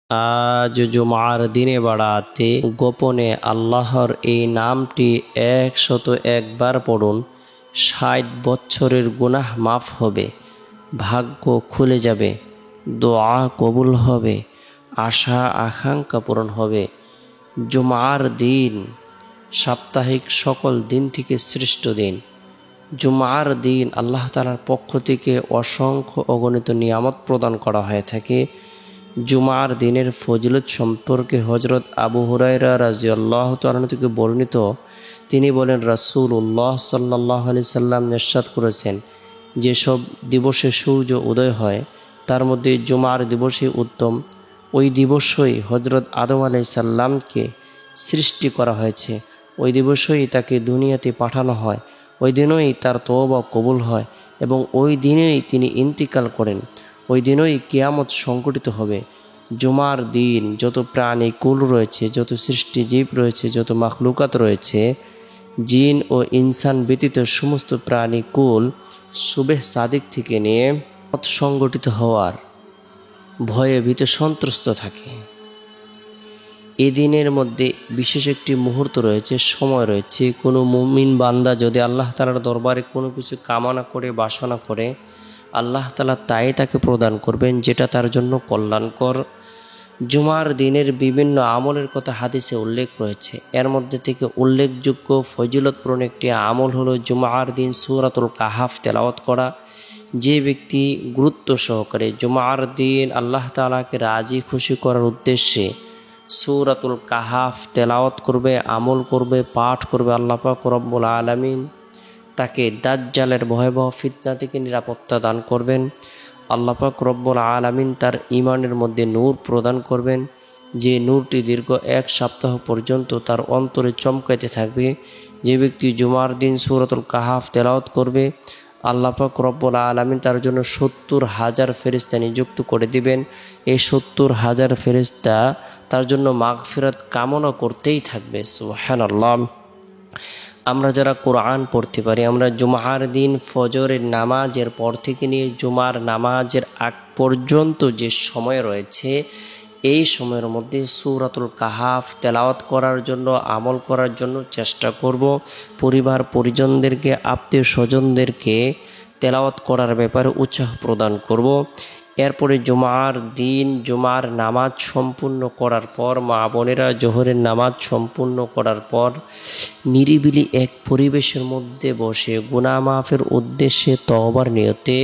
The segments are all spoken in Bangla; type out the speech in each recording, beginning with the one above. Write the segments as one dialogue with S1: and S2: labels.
S1: আজ জুমার দিনে বাড়াতে গোপনে আল্লাহর এই নামটি 101 বার পড়ুন। 60 বছরের গুনাহ মাফ হবে, ভাগ্য খুলে যাবে, দোয়া কবুল হবে, আশা আকাঙ্ক্ষা পূরণ হবে। জুমার দিন সাপ্তাহিক সকল দিন থেকে শ্রেষ্ঠ দিন। জুমার দিন আল্লাহ তাআলার পক্ষ থেকে অসংখ্য অগণিত নিয়ামত প্রদান করা হয়ে থাকে। জুমার দিনের ফজিলত সম্পর্কে হযরত আবু হুরায়রা রাদিয়াল্লাহু তাআলা থেকে বর্ণিত, তিনি বলেন, রাসূলুল্লাহ সাল্লাল্লাহু আলাইহি সাল্লাম ইরশাদ করেছেন, যেসব দিবসে সূর্য উদয় হয় তার মধ্যে জুমার দিবসই উত্তম। ওই দিবসই হযরত আদম আলাইহিস সালামকে সৃষ্টি করা হয়েছে, ওই দিবসই তাকে দুনিয়াতে পাঠানো হয়, ওই দিনই তার তওবা কবুল হয় এবং ওই দিনেই তিনি ইন্তিকাল করেন, ওই দিনই কিয়ামত সংঘটিত হবে। জুমার দিন যত প্রাণী কুল রয়েছে, যত সৃষ্টিজীব রয়েছে, যত মাখলুকাত রয়েছে, জিন ও ইনসান ব্যতীত সমস্ত প্রাণী কুল সুবেহ সাদিক থেকে নিয়ে সংগঠিত হওয়ার ভয়ে ভীত সন্ত্রস্ত থাকে। এই দিনের মধ্যে বিশেষ একটি মুহূর্ত রয়েছে, সময় রয়েছে। কোনো মুমিন বান্দা যদি আল্লাহ তাআলার দরবারে কোনো কিছু কামনা করে, বাসনা করে, আল্লাহ তাআলা তাই তাকে প্রদান করবেন, যেটা তার জন্য কল্যাণকর। জুমার দিনের বিভিন্ন আমলের কথা হাদিসে উল্লেখ রয়েছে। এর মধ্যে থেকে উল্লেখযোগ্য ফজিলতপূর্ণ একটি আমল হলো জুমার দিন সূরাতুল কাহাফ তেলাওয়াত করা। যে ব্যক্তি গুরুত্ব সহকারে জুমার দিন আল্লাহ তাআলাকে রাজি খুশি করার উদ্দেশ্যে সূরাতুল কাহাফ তেলাওয়াত করবে, আমল করবে, পাঠ করবে, আল্লাহ পাক রব্বুল আলামিন তাকে দাজ্জালের ভয়াবহ ফিতনা থেকে নিরাপত্তা দান করবেন। আল্লাহ পাক রব্বুল আলামিন তার ঈমানের মধ্যে নূর প্রদান করবেন, যে নূরটি দীর্ঘ 1 সপ্তাহ পর্যন্ত তার অন্তরে চমকাইতে থাকবে। যে ব্যক্তি জুমার দিন সূরাতুল কাহাফ তেলাওয়াত করবে, আল্লাহ পাক রব্বুল আলামিন তার জন্য 70,000 ফেরেশতা নিযুক্ত করে দিবেন। এই 70,000 ফেরেশতা তার জন্য মাগফিরাত কামনা করতেই থাকবে। সুবহানাল্লাহ। আমরা যারা কোরআন পড়তে পারি, আমরা জুমার দিন ফজরের নামাজের পর থেকে নিয়ে জুমার নামাজের আগ পর্যন্ত যে সময় রয়েছে, এই সময়ের মধ্যে সূরাতুল কাহাফ তেলাওয়াত করার জন্য, আমল করার জন্য চেষ্টা করব। পরিবার পরিজনদেরকে, আত্মীয় স্বজনদেরকে তেলাওয়াত করার ব্যাপারে উৎসাহ প্রদান করব। এরপরে জুমার দিন জুমার নামাজ সম্পূর্ণ করার পর, মা বোনেরা জোহরের নামাজ সম্পূর্ণ করার পর নিরিবিলি এক পরিবেশের মধ্যে বসে গুনাহ মাফের উদ্দেশ্যে তওবার নিয়তে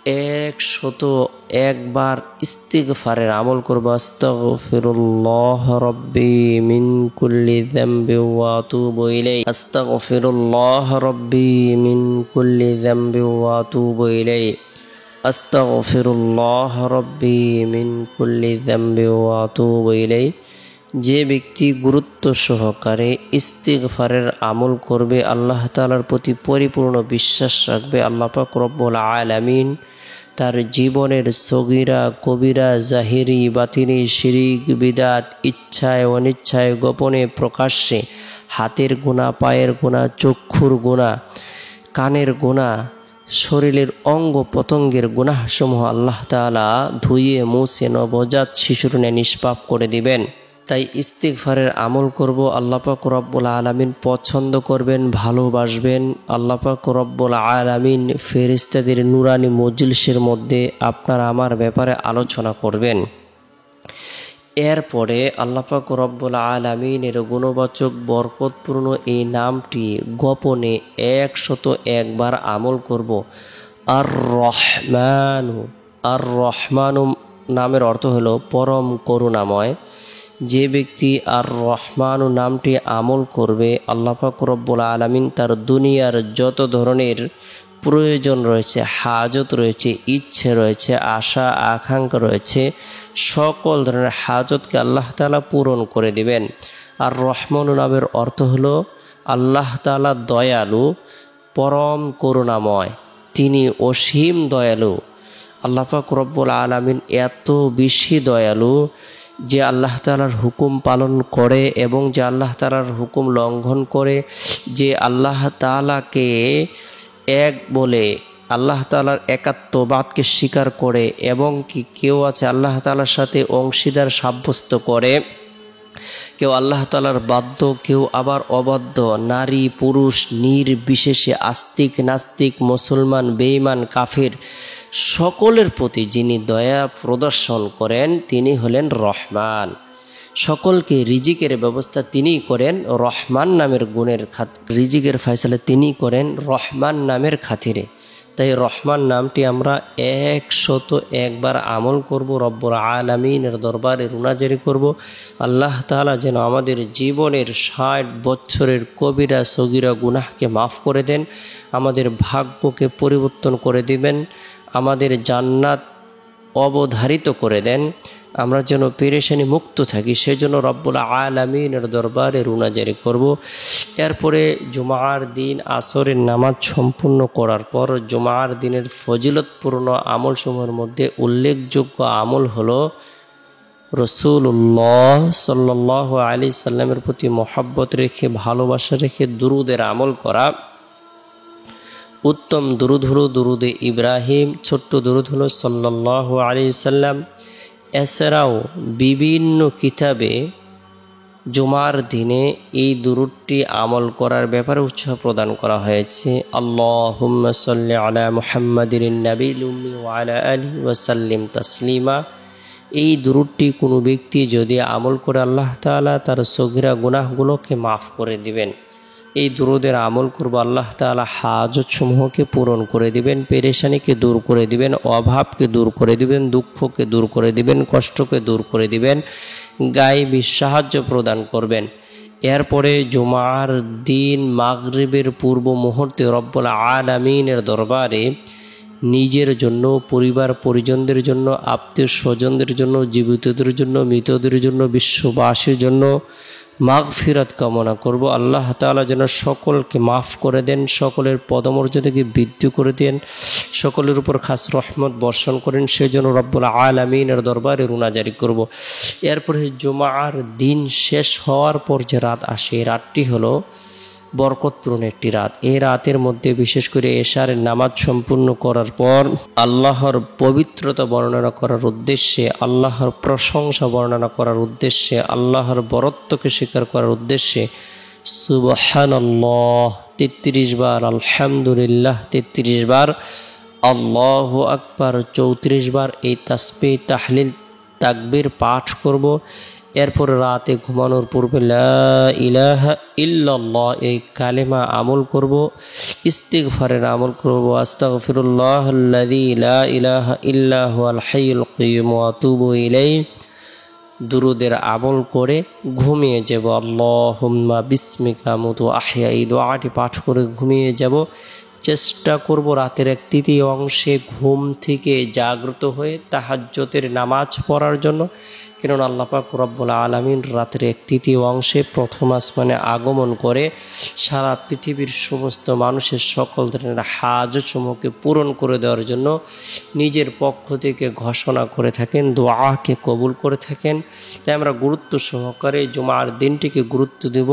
S1: 101 বার ইস্তিগফারের আমল করব। আস্তাগফিরুল্লাহ রব্বি মিন কুল্লি যামবি ওয়া আতুবু ইলাইহি, আস্তাগফিরুল্লাহ রব্বি মিন কুল্লি যামবি ওয়া আতুবু ইলাইহি, আস্তাগফিরুল্লাহ রব্বি মিন কুল্লি যামবি ওয়া আতুবু ইলাইহি। যে ব্যক্তি গুরুত্ব সহকারে ইস্তিগফারের আমল করবে, আল্লাহ তাআলার প্রতি পরিপূর্ণ বিশ্বাস রাখবে, আল্লাহ পাক রব্বুল আলামিন তার জীবনের সগীরা কবিরা, জাহিরি বাতিনি, শিরিক বিদাত, ইচ্ছায় অনিচ্ছায়, গোপনে প্রকাশ্যে, হাতের গুনাহ, পায়ের গুনাহ, চক্ষুর গুনাহ, কানের গুনাহ, শরীরের অঙ্গ প্রত্যঙ্গের গুনাহসমূহ আল্লাহ তাআলা ধুয়ে মুছে নবজাত শিশুর ন্যায় নিষ্পাপ করে দিবেন। তাই ইস্তিগফারের আমল করব। আল্লাহ পাক রব্বুল আলামিন পছন্দ করবেন, ভালোবাসবেন। আল্লাহ পাক রব্বুল আলামিন ফেরেশতাদের নূরানি মজলিসের মধ্যে আপনার আমার ব্যাপারে আলোচনা করবেন। এরপরে আল্লাহ পাক রব্বুল আলামিনের গুণবাচক বরকতপূর্ণ এই নামটি গোপনে 101 বার আমল করব। আর রহমানু, আর রহমানু নামের অর্থ হলো পরম করুণাময়। যে ব্যক্তি আর রহমানু নামটি আমল করবে, আল্লাহ পাক রব্বুল আলামিন তার দুনিয়ার যত ধরনের প্রয়োজন রয়েছে, হাজত রয়েছে, ইচ্ছে রয়েছে, আশা আকাঙ্ক্ষা রয়েছে, সকল ধরনের হাজতকে আল্লাহ তাআলা পূরণ করে দিবেন। আর রহমানু নামের অর্থ হলো আল্লাহ তাআলা দয়ালু, পরম করুণাময়, তিনি অসীম দয়ালু। আল্লাহ পাক রব্বুল আলামিন এত বেশি দয়ালু যে আল্লাহ তাআলার হুকুম পালন করে এবং যে আল্লাহ তাআলার হুকুম লঙ্ঘন করে, যে আল্লাহ তাআলাকে এক বলে আল্লাহ তাআলার একাত্মবাদকে স্বীকার করে এবং কি কেউ আছে আল্লাহ তাআলার সাথে অংশীদার সাব্যস্ত করে, কেউ আল্লাহ তাআলার বাধ্য, কেউ আবার অবাধ্য, নারী পুরুষ নির্বিশেষে, আস্তিক নাস্তিক, মুসলমান বেঈমান কাফির, সকলের প্রতি যিনি দয়া প্রদর্শন করেন তিনি হলেন রহমান। সকলকে রিজিকের ব্যবস্থা তিনিই করেন রহমান নামের গুণের রিজিকের ফয়সালা তিনিই করেন রহমান নামের খাতিরে। তাই রহমান নামটি আমরা 101 বার আমল করব, রব্বুল আলামিনের দরবারে রুনাজারি করব। আল্লাহ তাআলা যেন আমাদের জীবনের 60 বছরের কবিরা সগীরা গুনাহকে মাফ করে দেন, আমাদের ভাগ্যকে পরিবর্তন করে দিবেন, আমাদের জান্নাত অবধারিত করে দেন, আমরা যেন পেরেশানি মুক্ত থাকি, সেজন্য রব্বুল আলামিনের দরবারে রুনাজারি করব। এরপরে জুমার দিন আসরের নামাজ সম্পূর্ণ করার পর জুমার দিনের ফজিলতপূর্ণ আমলসমূহের মধ্যে উল্লেখযোগ্য আমল হলো রাসূলুল্লাহ সাল্লাল্লাহু আলাইহি সাল্লামের প্রতি মহব্বত রেখে, ভালোবাসা রেখে দুরুদের আমল করা। উত্তম দুরুদ হলো দুরুদে ইব্রাহিম, ছোট্ট দুরুদ হলো সাল্লাল্লাহু আলাইহি সাল্লাম। এছাড়াও বিভিন্ন কিতাবে জুমার দিনে এই দুরুদটি আমল করার ব্যাপারে উৎসাহ প্রদান করা হয়েছে। আল্লাহুম্মা সাল্লি আলা মুহাম্মাদিন নাবিয়্যিল উম্মি ওয়া আলা আলিহি ওয়া সাল্লিম তাসলিমা। এই দুরুদটি কোনো ব্যক্তি যদি আমল করে আল্লাহ তাআলা তার সগীরা গুনাহগুলোকে মাফ করে দিবেন। এই দুরুদের আমল করব, আল্লাহ তাআলা হাজত সমূহকে পূরণ করে দিবেন, পেরেশানিকে দূর করে দিবেন, অভাবকে দূর করে দিবেন, দুঃখকে দূর করে দিবেন, কষ্টকে দূর করে দিবেন, গায়েবী সাহায্য প্রদান করবেন। এরপরে জুমার দিন মাগরিবের পূর্ব মুহূর্তে রব্বুল আলামিনের দরবারে নিজের জন্য, পরিবার পরিজনদের জন্য, আত্মীয় স্বজনদের জন্য, জীবিতদের জন্য, মৃতদের জন্য, বিশ্ববাসীর জন্য মাগফিরাত কামনা করব। আল্লাহ তাআলা যেন সকলকে মাফ করে দেন, সকলের পদমর্যাদাকে বৃদ্ধি করে দেন, সকলের উপর খাস রহমত বর্ষণ করেন, সেজন্য রব্বুল আলামিনের দরবারে রুনাজারি করব। এরপরে জুমার দিন শেষ হওয়ার পর যে রাত আসে, রাতটি হলো বরকতপূর্ণ একটি রাত। এই রাতের মধ্যে বিশেষ করে এশার নামাজ সম্পূর্ণ করার পর আল্লাহর পবিত্রতা বর্ণনা করার উদ্দেশ্যে, আল্লাহর প্রশংসা বর্ণনা করার উদ্দেশ্যে, আল্লাহর বরত্বকে স্বীকার করার উদ্দেশ্যে সুবহানাল্লাহ 33 বার, আলহামদুলিল্লাহ 33 বার, আল্লাহু আকবার 34 বার এই তাসবিহ তাহলিল তাকবীর পাঠ করব। এরপর রাতে ঘুমানোর পূর্বে লা ইলাহা ইল্লাল্লাহ এই কালেমা আমল করব, ইস্তিগফারের আমল করব, আস্তাগফিরুল্লাহাল্লাযী লা ইলাহা ইল্লা হুয়াল হাইয়ুল কাইয়্যুম ওয়া আতুবু ইলাইহি দুরুদের আমল করে ঘুমিয়ে যাব। আল্লাহুম্মা বিসমিকা আমুতু আহইয়া এই দোয়াটি পাঠ করে ঘুমিয়ে যাব। চেষ্টা করব রাতের 1/3 অংশে ঘুম থেকে জাগ্রত হয়ে তাহাজ্জুদের নামাজ পড়ার জন্য, কেননা আল্লাহ পাক রব্বুল আলামিন রাতের 1/3 অংশে প্রথম আসমানে আগমন করে সারা পৃথিবীর সমস্ত মানুষের সকল ধরনের হাজত সমূহকে পূরণ করে দেওয়ার জন্য নিজের পক্ষ থেকে ঘোষণা করে থাকেন, দোয়াকে কবুল করে থাকেন। তাই আমরা গুরুত্ব সহকারে জুমার দিনটিকে গুরুত্ব দেব।